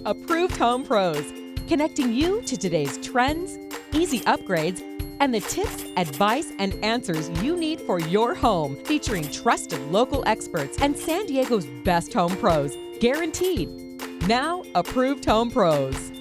Approved Home Pros, connecting you to today's trends, easy upgrades, and the tips, advice, and answers you need for your home, featuring trusted local experts and San Diego's best home pros, guaranteed. Now, Approved Home Pros.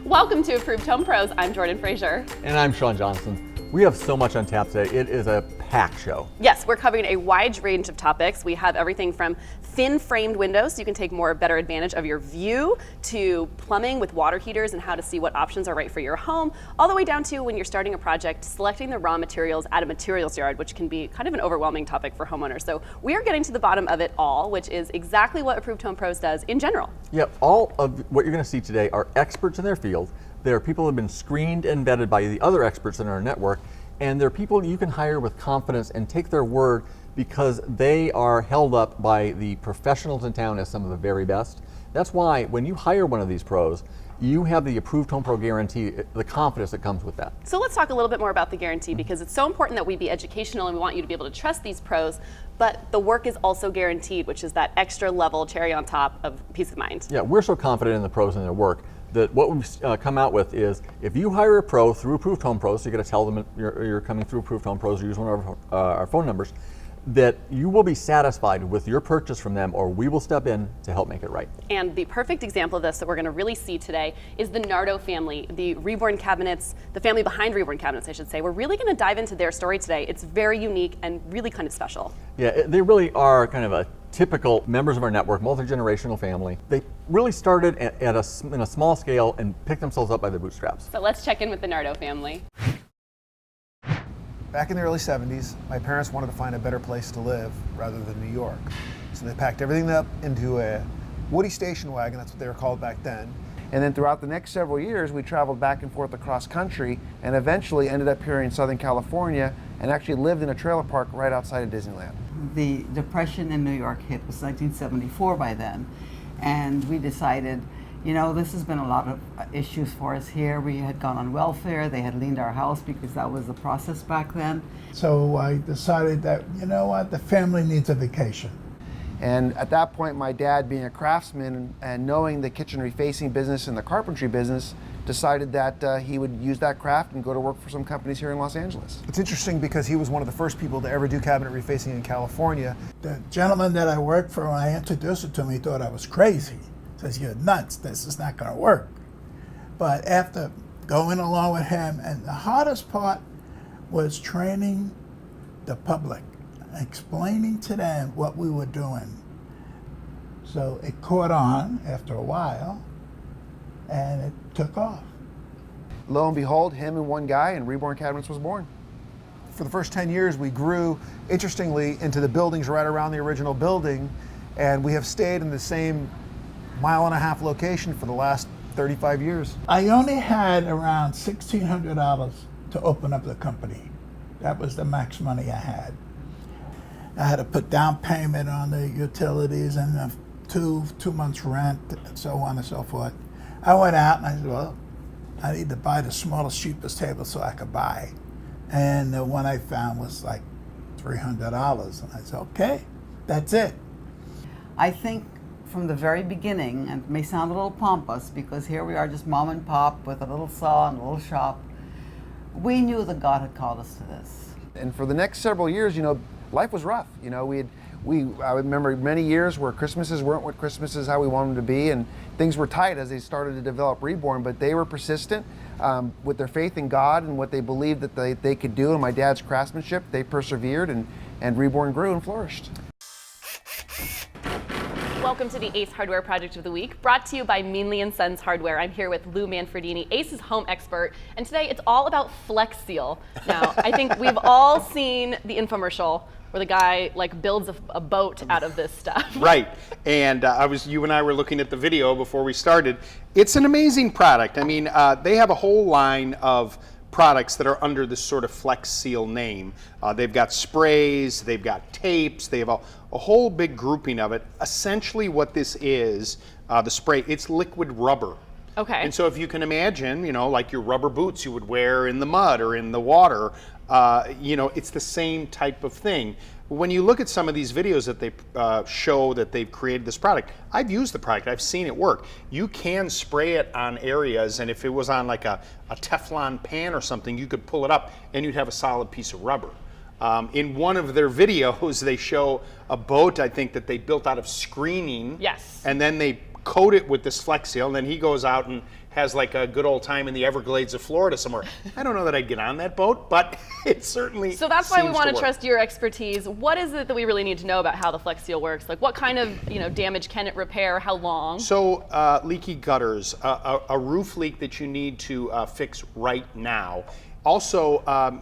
Welcome to Approved Home Pros. I'm Jordan Frazier. And I'm Sean Johnson. We have so much on tap today. It is a packed show. Yes, we're covering a wide range of topics. We have everything from thin framed windows so you can take better advantage of your view, to plumbing with water heaters and how to see what options are right for your home, all the way down to when you're starting a project, selecting the raw materials at a materials yard, which can be kind of an overwhelming topic for homeowners. So we are getting to the bottom of it all, which is exactly what Approved Home Pros does in general. Yeah, all of what you're going to see today are experts in their field. They're people who have been screened and vetted by the other experts in our network, and they're people you can hire with confidence and take their word because they are held up by the professionals in town as some of the very best. That's why when you hire one of these pros, you have the Approved Home Pro guarantee, the confidence that comes with that. So let's talk a little bit more about the guarantee, because it's so important that we be educational and we want you to be able to trust these pros, but the work is also guaranteed, which is that extra level cherry on top of peace of mind. Yeah, we're so confident in the pros and their work that what we've come out with is if you hire a pro through Approved Home Pros, so you got to tell them you're coming through Approved Home Pros or use one of our phone numbers, that you will be satisfied with your purchase from them, or we will step in to help make it right. And the perfect example of this that we're going to really see today is the Nardo family, the Reborn Cabinets, the family behind Reborn Cabinets, I should say. We're really going to dive into their story today. It's very unique and really kind of special. Yeah, they really are kind of a typical members of our network, multi-generational family. They really started in a small scale and picked themselves up by their bootstraps. So let's check in with the Nardo family. Back in the early 70s, my parents wanted to find a better place to live rather than New York. So they packed everything up into a Woody station wagon, that's what they were called back then. And then throughout the next several years, we traveled back and forth across country and eventually ended up here in Southern California and actually lived in a trailer park right outside of Disneyland. The Depression in New York hit was 1974 by then, and we decided, you know, this has been a lot of issues for us here. We had gone on welfare, they had leaned our house because that was the process back then. So I decided that, you know what, the family needs a vacation. And at that point, my dad, being a craftsman and knowing the kitchen refacing business and the carpentry business, decided that he would use that craft and go to work for some companies here in Los Angeles. It's interesting because he was one of the first people to ever do cabinet refacing in California. The gentleman that I worked for, when I introduced it to him, he thought I was crazy. He says, "You're nuts, this is not gonna work." But after going along with him, and the hardest part was training the public, explaining to them what we were doing. So it caught on after a while, and it took off. Lo and behold, him and one guy, and Reborn Cabinets was born. For the first 10 years, we grew, interestingly, into the buildings right around the original building, and we have stayed in the same mile-and-a-half location for the last 35 years. I only had around $1,600 to open up the company. That was the max money I had. I had to put down payment on the utilities and two months rent, and so on and so forth. I went out and I said, well, I need to buy the smallest, cheapest table so I could buy. And the one I found was like $300. And I said, okay, that's it. I think from the very beginning, and it may sound a little pompous because here we are just mom and pop with a little saw and a little shop, we knew that God had called us to this. And for the next several years, you know, life was rough. You know, I remember many years where Christmases weren't what Christmases how we wanted them to be, and things were tight as they started to develop Reborn, but they were persistent with their faith in God and what they believed that they could do, and my dad's craftsmanship. They persevered, and Reborn grew and flourished. Welcome to the Ace Hardware Project of the Week, brought to you by Meanly & Sons Hardware. I'm here with Lou Manfredini, Ace's home expert, and today it's all about Flex Seal. Now, I think we've all seen the infomercial where the guy like builds a boat out of this stuff. Right, and you and I were looking at the video before we started. It's an amazing product. I mean, they have a whole line of products that are under this sort of Flex Seal name. They've got sprays, they've got tapes, they have a whole big grouping of it. Essentially what this is, the spray, it's liquid rubber. Okay. And so if you can imagine, like your rubber boots you would wear in the mud or in the water, it's the same type of thing. When you look at some of these videos that they show that they've created this product, I've used the product, I've seen it work. You can spray it on areas, and if it was on like a Teflon pan or something, you could pull it up and you'd have a solid piece of rubber. In one of their videos, they show a boat, I think, that they built out of screening. Yes. And then they coat it with this Flex Seal, and then he goes out and has like a good old time in the Everglades of Florida somewhere. I don't know that I'd get on that boat, but it certainly So that's why we seems want to work. trust your expertise. What is it that we really need to know about how the Flex Seal works? Like what kind of damage can it repair? How long? So leaky gutters, a roof leak that you need to fix right now. Also,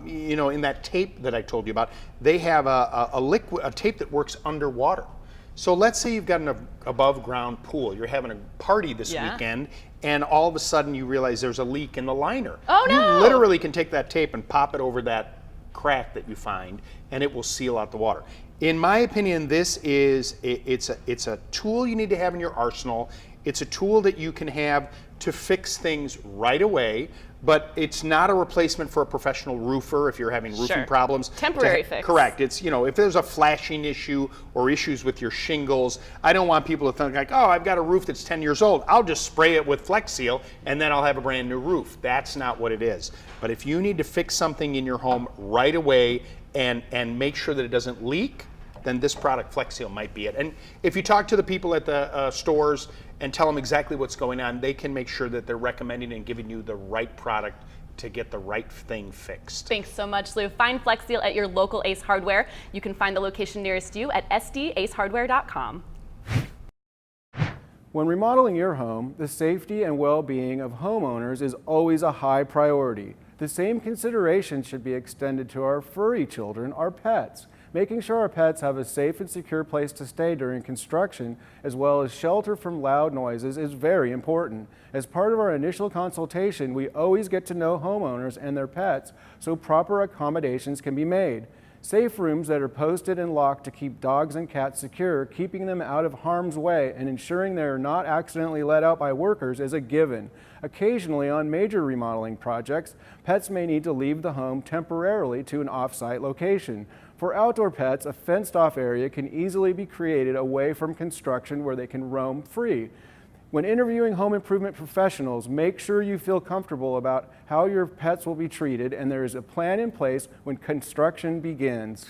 in that tape that I told you about, they have a tape that works underwater. So let's say you've got an above ground pool. You're having a party this weekend, and all of a sudden you realize there's a leak in the liner. Oh no! You literally can take that tape and pop it over that crack that you find, and it will seal out the water. In my opinion, this is it's a tool you need to have in your arsenal. It's a tool that you can have to fix things right away, but it's not a replacement for a professional roofer if you're having roofing problems. Temporary fix. Correct. It's, if there's a flashing issue or issues with your shingles, I don't want people to think like, oh, I've got a roof that's 10 years old. I'll just spray it with Flex Seal and then I'll have a brand new roof. That's not what it is. But if you need to fix something in your home right away and make sure that it doesn't leak, then this product, Flex Seal, might be it. And if you talk to the people at the stores and tell them exactly what's going on, they can make sure that they're recommending and giving you the right product to get the right thing fixed. Thanks so much, Lou. Find Flex Seal at your local Ace Hardware. You can find the location nearest you at sdacehardware.com. When remodeling your home, the safety and well-being of homeowners is always a high priority. The same consideration should be extended to our furry children, our pets. Making sure our pets have a safe and secure place to stay during construction, as well as shelter from loud noises, is very important. As part of our initial consultation, we always get to know homeowners and their pets, so proper accommodations can be made. Safe rooms that are posted and locked to keep dogs and cats secure, keeping them out of harm's way, and ensuring they are not accidentally let out by workers is a given. Occasionally, on major remodeling projects, pets may need to leave the home temporarily to an off-site location. For outdoor pets, a fenced-off area can easily be created away from construction where they can roam free. When interviewing home improvement professionals, make sure you feel comfortable about how your pets will be treated and there is a plan in place when construction begins.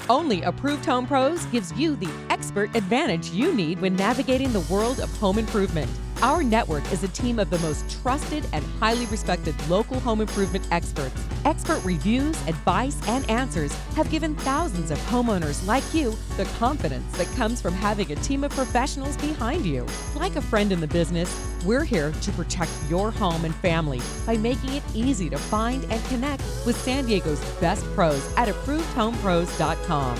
Only Approved Home Pros gives you the expert advantage you need when navigating the world of home improvement. Our network is a team of the most trusted and highly respected local home improvement experts. Expert reviews, advice, and answers have given thousands of homeowners like you the confidence that comes from having a team of professionals behind you. Like a friend in the business, we're here to protect your home and family by making it easy to find and connect with San Diego's best pros at ApprovedHomePros.com.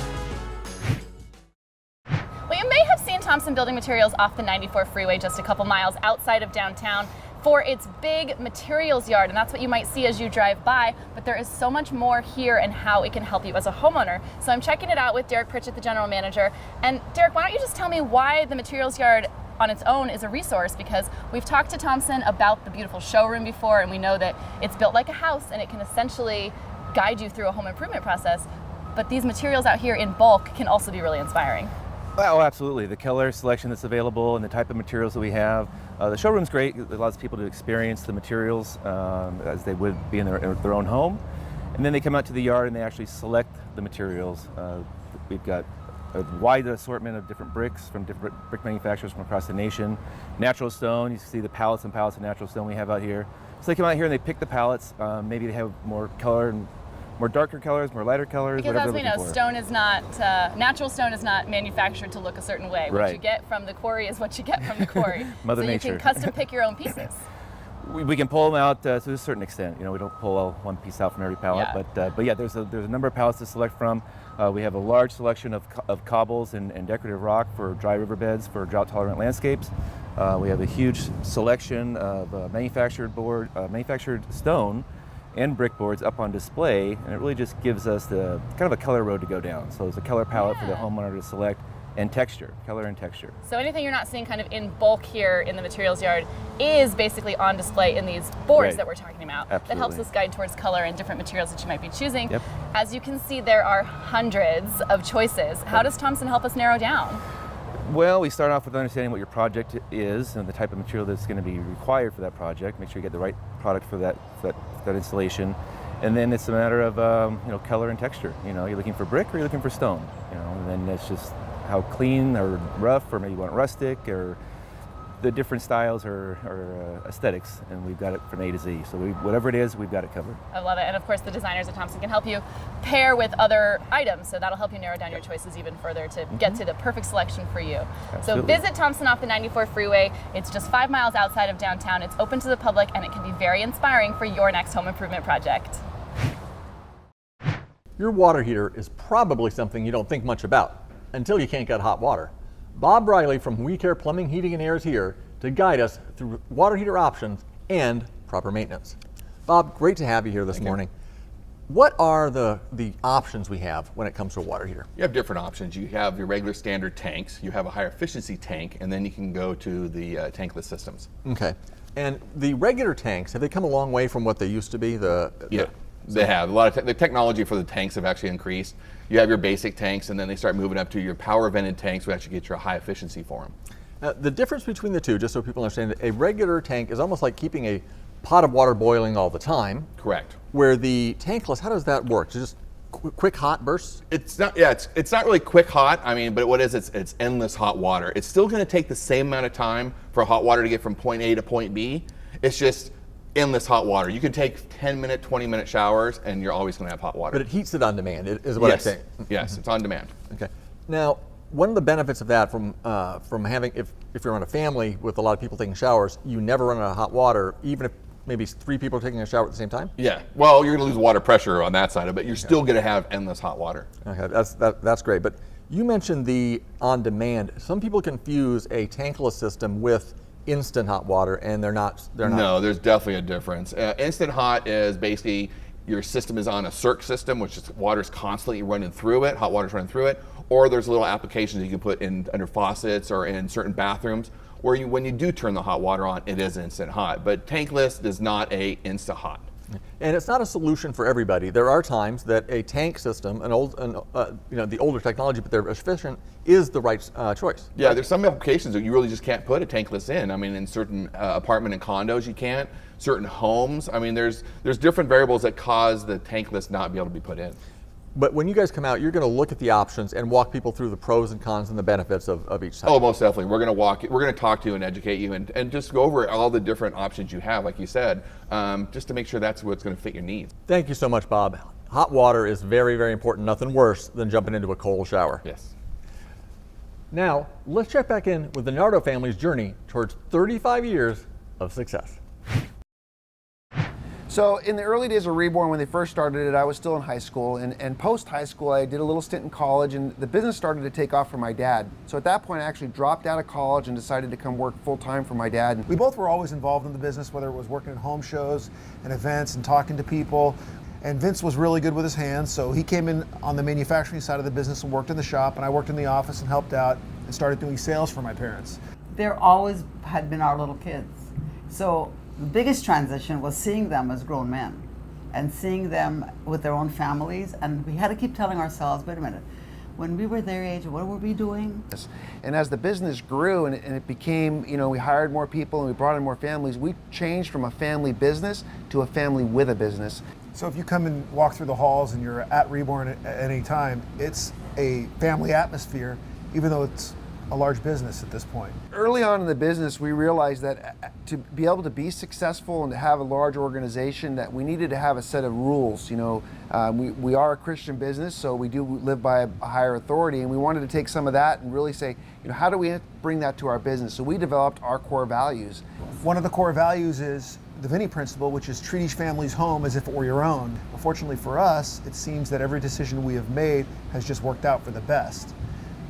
Well, you may have seen Thompson Building Materials off the 94 freeway just a couple miles outside of downtown for its big materials yard, and that's what you might see as you drive by, but there is so much more here and how it can help you as a homeowner. So I'm checking it out with Derek Pritchett, the general manager. And Derek, why don't you just tell me why the materials yard on its own is a resource, because we've talked to Thompson about the beautiful showroom before, and we know that it's built like a house and it can essentially guide you through a home improvement process, but these materials out here in bulk can also be really inspiring. Oh, absolutely. The color selection that's available and the type of materials that we have. The showroom's great. It allows people to experience the materials as they would be in their own home. And then they come out to the yard and they actually select the materials. We've got a wide assortment of different bricks from different brick manufacturers from across the nation. Natural stone, you see the pallets and pallets of natural stone we have out here. So they come out here and they pick the pallets. Maybe they have more color and more darker colors, more lighter colors, because whatever as we know, stone is not, natural stone is not manufactured to look a certain way. What Right. you get from the quarry is what you get from the quarry. Mother so Nature. You can custom pick your own pieces. We can pull them out to a certain extent. We don't pull one piece out from every pallet, but yeah, there's a number of pallets to select from. We have a large selection of cobbles and decorative rock for dry riverbeds for drought-tolerant landscapes. We have a huge selection of manufactured stone and brick boards up on display, and it really just gives us the kind of a color road to go down. So there's a color palette for the homeowner to select and texture, color and texture. So anything you're not seeing kind of in bulk here in the materials yard is basically on display in these boards Right. that we're talking about. Absolutely. That helps us guide towards color and different materials that you might be choosing. Yep. As you can see, there are hundreds of choices. How does Thompson help us narrow down? Well, we start off with understanding what your project is and the type of material that's going to be required for that project. Make sure you get the right product for that installation. And then it's a matter of color and texture. You're looking for brick or you're looking for stone. And then it's just how clean or rough, or maybe you want rustic, or the different styles or aesthetics. And we've got it from A to Z. So whatever it is, we've got it covered. I love it. And of course, the designers at Thompson can help you pair with other items. So that'll help you narrow down your choices even further to get to the perfect selection for you. Absolutely. So visit Thompson off the 94 freeway. It's just 5 miles outside of downtown. It's open to the public, and it can be very inspiring for your next home improvement project. Your water heater is probably something you don't think much about until you can't get hot water. Bob Riley from We Care Plumbing, Heating, and Air is here to guide us through water heater options and proper maintenance. Bob, great to have you here this morning. What are the options we have when it comes to a water heater? You have different options. You have your regular standard tanks, you have a higher efficiency tank, and then you can go to the tankless systems. Okay. And the regular tanks, have they come a long way from what they used to be? They have. A lot of the technology for the tanks have actually increased. You have your basic tanks, and then they start moving up to your power vented tanks, which actually get your high efficiency for them. The difference between the two, just so people understand, a regular tank is almost like keeping a pot of water boiling all the time. Correct. Where the tankless, how does that work? Just quick hot bursts? It's not. Yeah, it's not really quick hot. I mean, but what it is, it's endless hot water. It's still going to take the same amount of time for hot water to get from point A to point B. It's just endless hot water. You can take 10-minute, 20-minute showers, and you're always going to have hot water. But it heats it on demand, is what I'm saying. Yes, it's on demand. Okay. Now, one of the benefits of that from having, if you're on a family with a lot of people taking showers, you never run out of hot water, even if maybe 3 people are taking a shower at the same time? Yeah. Well, you're going to lose water pressure on that side of it, but you're still going to have endless hot water. Okay, that's great. But you mentioned the on-demand. Some people confuse a tankless system with instant hot water, and they're not. No, there's definitely a difference. Instant hot is basically your system is on a circ system, which is water's constantly running through it, hot water's running through it, or there's little applications you can put in under faucets or in certain bathrooms where when you do turn the hot water on, it is instant hot. But tankless is not a instant hot. And it's not a solution for everybody. There are times that a tank system, the older technology, but they're efficient, is the right choice. Yeah, there's some applications that you really just can't put a tankless in. I mean, in certain apartment and condos you can't, certain homes. I mean, there's different variables that cause the tankless not be able to be put in. But when you guys come out, you're going to look at the options and walk people through the pros and cons and the benefits of each type. Oh, most definitely. We're going to talk to you and educate you and just go over all the different options you have, like you said, just to make sure that's what's going to fit your needs. Thank you so much, Bob. Hot water is very, very important. Nothing worse than jumping into a cold shower. Yes. Now, let's check back in with the Nardo family's journey towards 35 years of success. So in the early days of Reborn, when they first started it, I was still in high school, and post high school I did a little stint in college, and the business started to take off for my dad. So at that point I actually dropped out of college and decided to come work full time for my dad. We both were always involved in the business, whether it was working at home shows and events and talking to people. And Vince was really good with his hands, so he came in on the manufacturing side of the business and worked in the shop, and I worked in the office and helped out and started doing sales for my parents. There always had been our little kids. So the biggest transition was seeing them as grown men and seeing them with their own families. And we had to keep telling ourselves, wait a minute, when we were their age, what were we doing? And as the business grew and it became, we hired more people and we brought in more families, we changed from a family business to a family with a business. So if you come and walk through the halls and you're at Reborn at any time, it's a family atmosphere, even though it's a large business at this point. Early on in the business, we realized that to be able to be successful and to have a large organization, that we needed to have a set of rules. We are a Christian business, so we do live by a higher authority, and we wanted to take some of that and really say, how do we bring that to our business? So we developed our core values. One of the core values is the Vinny principle, which is treat each family's home as if it were your own. Fortunately for us, it seems that every decision we have made has just worked out for the best.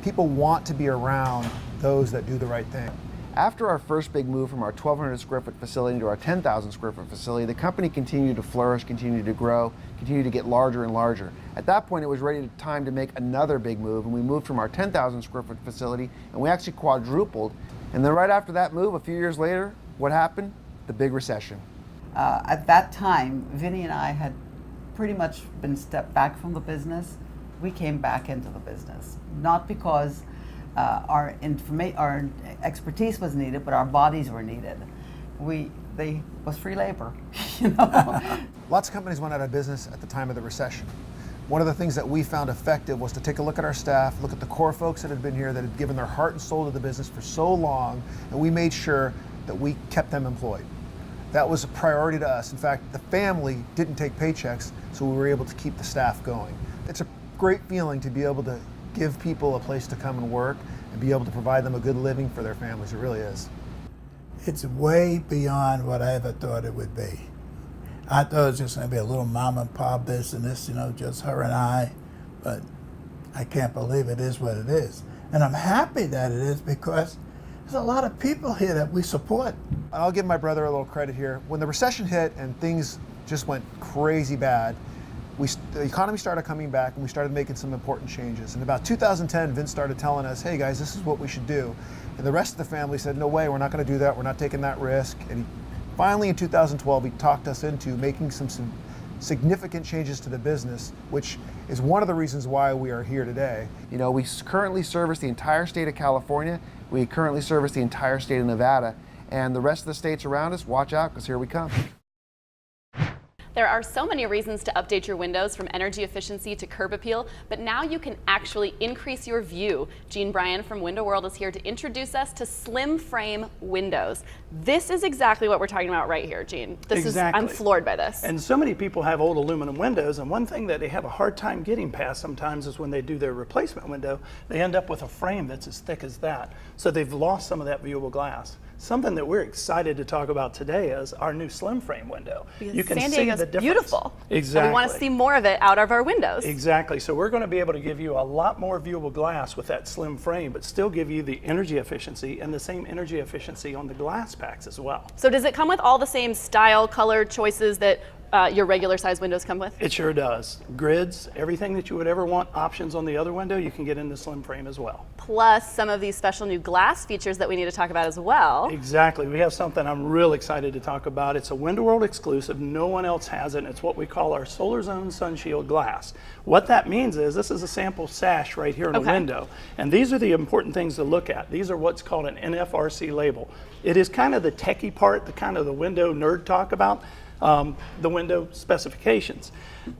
People want to be around those that do the right thing. After our first big move from our 1,200 square foot facility to our 10,000 square foot facility, the company continued to flourish, continued to grow, continued to get larger and larger. At that point, it was time to make another big move, and we moved from our 10,000 square foot facility, and we actually quadrupled. And then right after that move, a few years later, what happened? The big recession. At that time, Vinny and I had pretty much been stepped back from the business. We came back into the business, not because our expertise was needed, but our bodies were needed. They was free labor, you know. Lots of companies went out of business at the time of the recession. One of the things that we found effective was to take a look at our staff, look at the core folks that had been here, that had given their heart and soul to the business for so long, and we made sure that we kept them employed. That was a priority to us. In fact, the family didn't take paychecks, so we were able to keep the staff going. It's a great feeling to be able to give people a place to come and work and be able to provide them a good living for their families. It really is. It's way beyond what I ever thought it would be. I thought it was just going to be a little mom and pop business, you know, just her and I, but I can't believe it is what it is. And I'm happy that it is because there's a lot of people here that we support. I'll give my brother a little credit here. When the recession hit and things just went crazy bad, the economy started coming back and we started making some important changes. In about 2010, Vince started telling us, hey guys, this is what we should do. And the rest of the family said, no way, we're not going to do that. We're not taking that risk. And finally in 2012, he talked us into making some significant changes to the business, which is one of the reasons why we are here today. You know, we currently service the entire state of California. We currently service the entire state of Nevada. And the rest of the states around us, watch out, because here we come. There are so many reasons to update your windows, from energy efficiency to curb appeal, but now you can actually increase your view. Gene Bryan from Window World is here to introduce us to slim frame windows. This is exactly what we're talking about right here, Gene. I'm floored by this. And so many people have old aluminum windows, and one thing that they have a hard time getting past sometimes is when they do their replacement window, they end up with a frame that's as thick as that. So they've lost some of that viewable glass. Something that we're excited to talk about today is our new slim frame window. Because you can San see Diego's the difference. Beautiful. Exactly. And we want to see more of it out of our windows. Exactly. So we're going to be able to give you a lot more viewable glass with that slim frame, but still give you the energy efficiency and the same energy efficiency on the glass packs as well. So does it come with all the same style, color choices that your regular size windows come with? It sure does. Grids, everything that you would ever want options on the other window, you can get in the slim frame as well. Plus some of these special new glass features that we need to talk about as well. Exactly. We have something I'm real excited to talk about. It's a Window World exclusive. No one else has it. And it's what we call our Solar Zone Sunshield glass. What that means is this is a sample sash right here in a window. And these are the important things to look at. These are what's called an NFRC label. It is kind of the techie part, the kind of the window nerd talk about. The window specifications.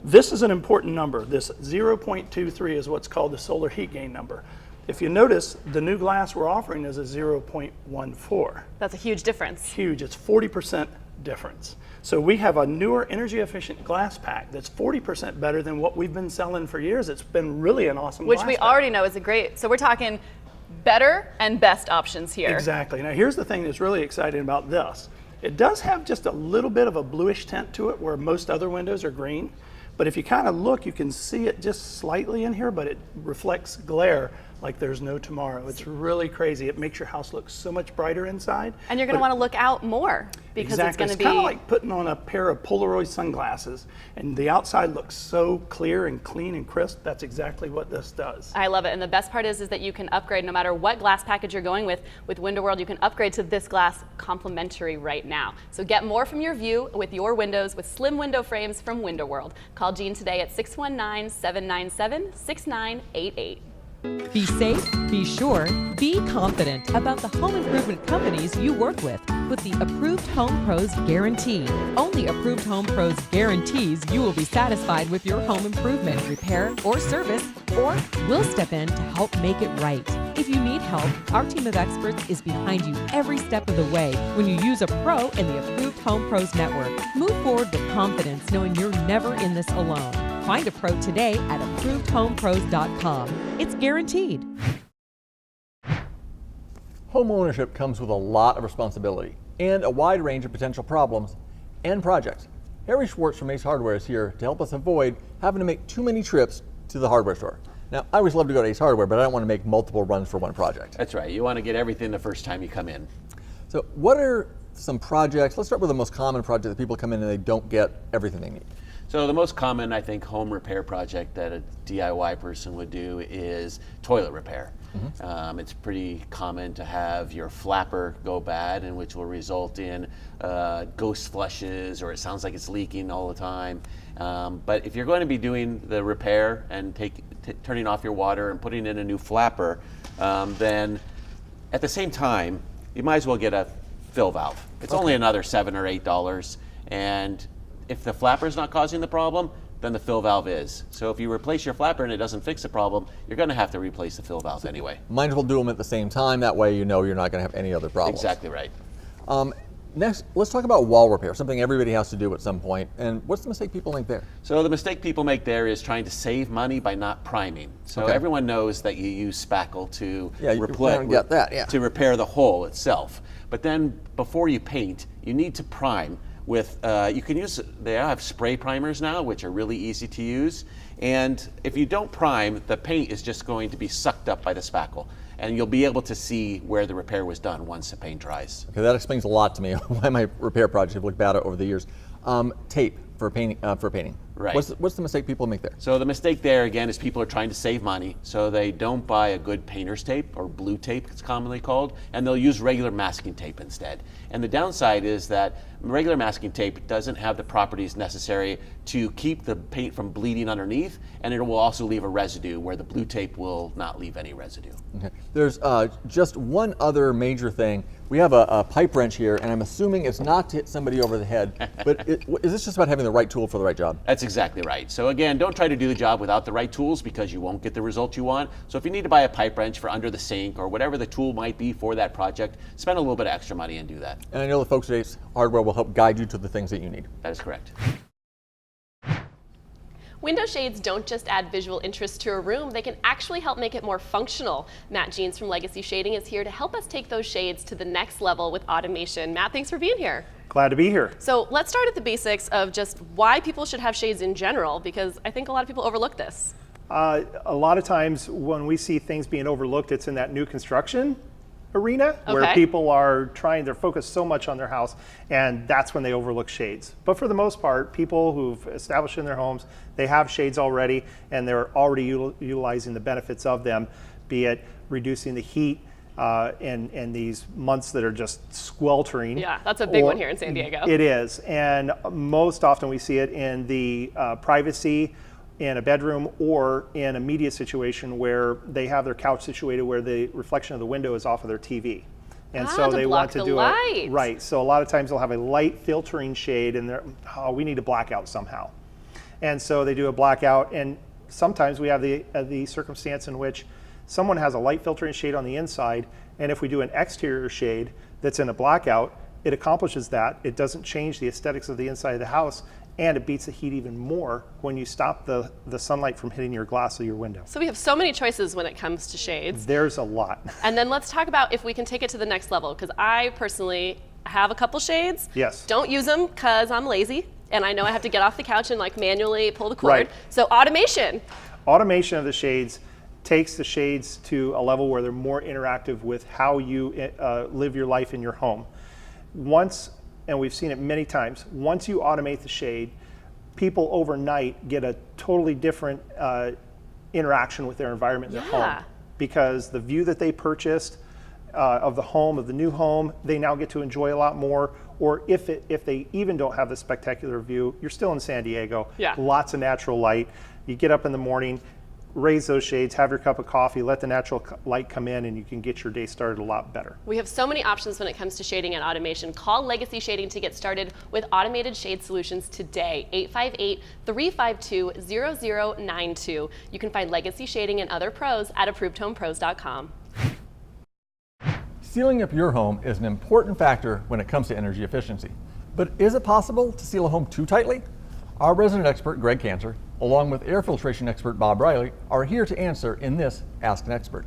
This is an important number. This 0.23 is what's called the solar heat gain number. If you notice, the new glass we're offering is a 0.14. That's a huge difference. Huge. It's 40% difference. So we have a newer energy efficient glass pack that's 40% better than what we've been selling for years. It's been really an awesome glass pack. Which we already know is a great, so we're talking better and best options here. Exactly. Now here's the thing that's really exciting about this. It does have just a little bit of a bluish tint to it where most other windows are green. But if you kind of look, you can see it just slightly in here, but it reflects glare like there's no tomorrow. It's really crazy. It makes your house look so much brighter inside. And you're going to want to look out more because it's going to be... It's kind of like putting on a pair of Polaroid sunglasses and the outside looks so clear and clean and crisp. That's exactly what this does. I love it. And the best part is that you can upgrade no matter what glass package you're going with. With Window World, you can upgrade to this glass complimentary right now. So get more from your view with your windows with slim window frames from Window World. Call Gene today at 619-797-6988. Be safe, be sure, be confident about the home improvement companies you work with the Approved Home Pros Guarantee. Only Approved Home Pros guarantees you will be satisfied with your home improvement, repair, or service, or we'll step in to help make it right. If you need help, our team of experts is behind you every step of the way when you use a pro in the Approved Home Pros network. Move forward with confidence knowing you're never in this alone. Find a pro today at ApprovedHomePros.com. It's guaranteed. Home ownership comes with a lot of responsibility and a wide range of potential problems and projects. Harry Schwartz from Ace Hardware is here to help us avoid having to make too many trips to the hardware store. Now, I always love to go to Ace Hardware, but I don't want to make multiple runs for one project. That's right. You want to get everything the first time you come in. So what are some projects, let's start with the most common project that people come in and they don't get everything they need. So the most common, I think, home repair project that a DIY person would do is toilet repair. It's pretty common to have your flapper go bad, and which will result in ghost flushes, or it sounds like it's leaking all the time. But if you're going to be doing the repair and turning off your water and putting in a new flapper, then at the same time, you might as well get a fill valve. It's only another $7 or $8, and if the flapper is not causing the problem, then the fill valve is. So if you replace your flapper and it doesn't fix the problem, you're going to have to replace the fill valve anyway. Might as well do them at the same time. That way you know you're not going to have any other problems. Exactly right. Next, let's talk about wall repair, something everybody has to do at some point. And what's the mistake people make there? So the mistake people make there is trying to save money by not priming. So everyone knows that you use spackle to to repair the hole itself. But then before you paint, you need to prime with, you can use, they have spray primers now, which are really easy to use. And if you don't prime, the paint is just going to be sucked up by the spackle. And you'll be able to see where the repair was done once the paint dries. Okay, that explains a lot to me why my repair projects have looked bad over the years. Tape for painting. Right. What's the mistake people make there? So the mistake there again is people are trying to save money, so they don't buy a good painter's tape, or blue tape it's commonly called, and they'll use regular masking tape instead. And the downside is that regular masking tape doesn't have the properties necessary to keep the paint from bleeding underneath, and it will also leave a residue where the blue tape will not leave any residue. Okay. There's just one other major thing. We have a pipe wrench here, and I'm assuming it's not to hit somebody over the head, but is this just about having the right tool for the right job? That's exactly right. So again, don't try to do the job without the right tools, because you won't get the result you want. So if you need to buy a pipe wrench for under the sink or whatever the tool might be for that project, spend a little bit of extra money and do that. And I know the folks at Ace Hardware will help guide you to the things that you need. That is correct. Window shades don't just add visual interest to a room, they can actually help make it more functional. Matt Jeans from Legacy Shading is here to help us take those shades to the next level with automation. Matt, thanks for being here. Glad to be here. So let's start at the basics of just why people should have shades in general, because I think a lot of people overlook this. A lot of times when we see things being overlooked, it's in that new construction arena where people are they're focused so much on their house, and that's when they overlook shades. But for the most part, people who've established in their homes, they have shades already, and they're already utilizing the benefits of them, be it reducing the heat in these months that are just sweltering. Yeah, that's a big one here in San Diego. It is, and most often we see it in the privacy in a bedroom or in a media situation where they have their couch situated where the reflection of the window is off of their TV. And so they want to do it. Right. So a lot of times they'll have a light filtering shade and we need a blackout somehow. And so they do a blackout, and sometimes we have the circumstance in which someone has a light filtering shade on the inside, and if we do an exterior shade that's in a blackout, it accomplishes that. It doesn't change the aesthetics of the inside of the house, and it beats the heat even more when you stop the sunlight from hitting your glass of your window. So we have so many choices when it comes to shades. There's a lot. And then let's talk about if we can take it to the next level, because I personally have a couple shades. Yes. Don't use them because I'm lazy, and I know I have to get off the couch and like manually pull the cord. Right. So automation. Automation of the shades takes the shades to a level where they're more interactive with how you live your life in your home. Once, and we've seen it many times, once you automate the shade, people overnight get a totally different interaction with their environment in their home, because the view that they purchased of the home, of the new home, they now get to enjoy a lot more. Or if they even don't have the spectacular view, you're still in San Diego, lots of natural light. You get up in the morning, raise those shades, have your cup of coffee, let the natural light come in, and you can get your day started a lot better. We have so many options when it comes to shading and automation. Call Legacy Shading to get started with automated shade solutions today. 858-352-0092. You can find Legacy Shading and other pros at ApprovedHomePros.com. Sealing up your home is an important factor when it comes to energy efficiency. But is it possible to seal a home too tightly? Our resident expert, Greg Cancer, along with air filtration expert Bob Riley, are here to answer in this Ask an Expert.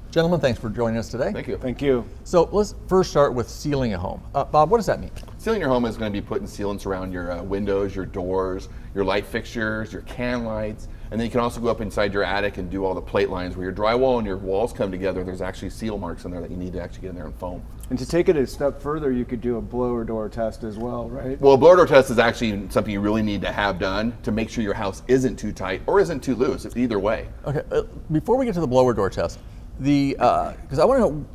Gentlemen, thanks for joining us today. Thank you. Thank you. So let's first start with sealing a home. Bob, what does that mean? Sealing your home is going to be putting sealants around your windows, your doors, your light fixtures, your can lights, and then you can also go up inside your attic and do all the plate lines where your drywall and your walls come together. There's actually seal marks in there that you need to actually get in there and foam. And to take it a step further, you could do a blower door test as well, right? Well, a blower door test is actually something you really need to have done to make sure your house isn't too tight or isn't too loose, either way. Okay, before we get to the blower door test, because I want to know,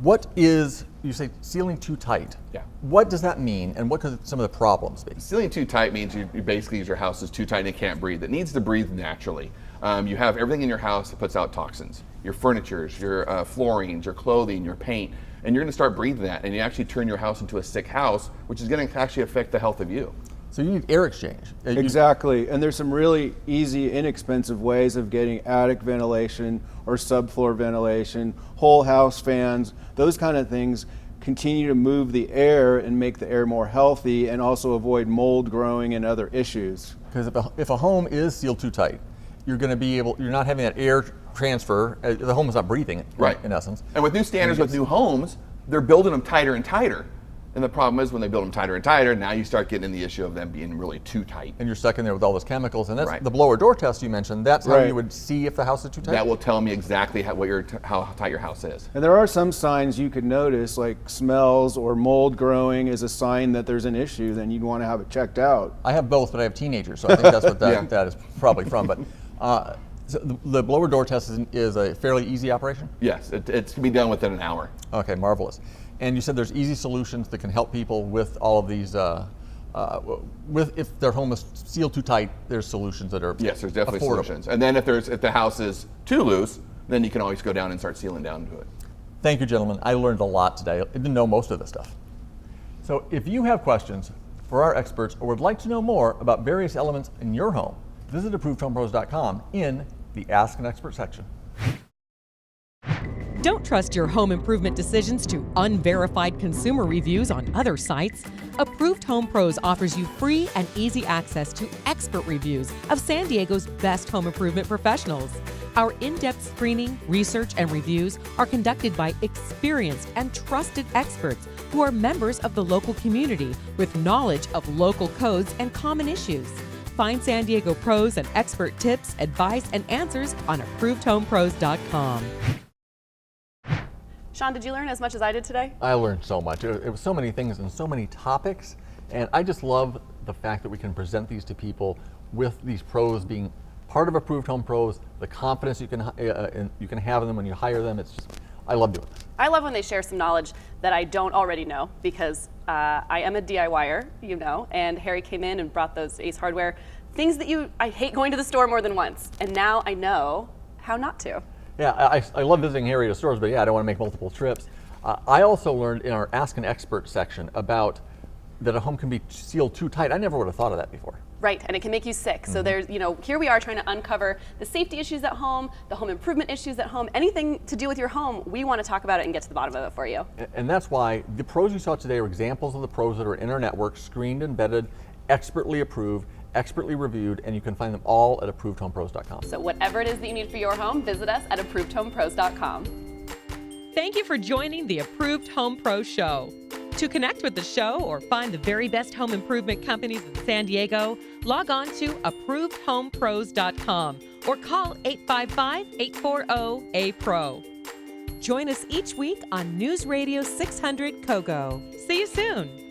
what is, you say sealing too tight? Yeah. What does that mean, and what could some of the problems be? Sealing too tight means you basically your house is too tight and it can't breathe. It needs to breathe naturally. You have everything in your house that puts out toxins. Your furnitures, your floorings, your clothing, your paint, and you're going to start breathing that, and you actually turn your house into a sick house, which is going to actually affect the health of you. So you need air exchange. Exactly, and there's some really easy, inexpensive ways of getting attic ventilation or subfloor ventilation, whole house fans, those kind of things continue to move the air and make the air more healthy and also avoid mold growing and other issues. Because if a home is sealed too tight, you're not having that air transfer, the home is not breathing, right, in essence. And with new standards, with new homes, they're building them tighter and tighter. And the problem is when they build them tighter and tighter, now you start getting in the issue of them being really too tight. And you're stuck in there with all those chemicals. And that's right. The blower door test you mentioned. That's how right. you would see if the house is too tight? That will tell me exactly how tight your house is. And there are some signs you could notice, like smells or mold growing is a sign that there's an issue, then you'd want to have it checked out. I have both, but I have teenagers, so I think that's what that is probably from. But so the blower door test is a fairly easy operation? Yes, it can be done within an hour. Okay, marvelous. And you said there's easy solutions that can help people with all of these, if their home is sealed too tight, there's solutions that are Yes, there's definitely affordable. solutions. And then if the house is too loose, then you can always go down and start sealing down to it. Thank you, gentlemen. I learned a lot today. I didn't know most of this stuff. So if you have questions for our experts or would like to know more about various elements in your home, visit ApprovedHomePros.com in the Ask an Expert section. Don't trust your home improvement decisions to unverified consumer reviews on other sites. Approved Home Pros offers you free and easy access to expert reviews of San Diego's best home improvement professionals. Our in-depth screening, research, and reviews are conducted by experienced and trusted experts who are members of the local community with knowledge of local codes and common issues. Find San Diego pros and expert tips, advice, and answers on ApprovedHomePros.com. Sean, did you learn as much as I did today? I learned so much. It was so many things and so many topics, and I just love the fact that we can present these to people with these pros being part of Approved Home Pros, the confidence you can have in them when you hire them. It's just, I love doing this. I love when they share some knowledge that I don't already know, because I am a DIYer, you know, and Harry came in and brought those Ace Hardware things that I hate going to the store more than once, and now I know how not to. Yeah, I love visiting Harry at stores, but yeah, I don't want to make multiple trips. I also learned in our Ask an Expert section about that a home can be sealed too tight. I never would have thought of that before. Right, and it can make you sick. So there's, here we are trying to uncover the safety issues at home, the home improvement issues at home, anything to do with your home. We want to talk about it and get to the bottom of it for you. And that's why the pros you saw today are examples of the pros that are in our network, screened and vetted, expertly approved, expertly reviewed, and you can find them all at ApprovedHomePros.com. So whatever it is that you need for your home, visit us at ApprovedHomePros.com. Thank you for joining the Approved Home Pro Show. To connect with the show or find the very best home improvement companies in San Diego, log on to ApprovedHomePros.com or call 855-840-APRO. Join us each week on News Radio 600 KOGO. See you soon.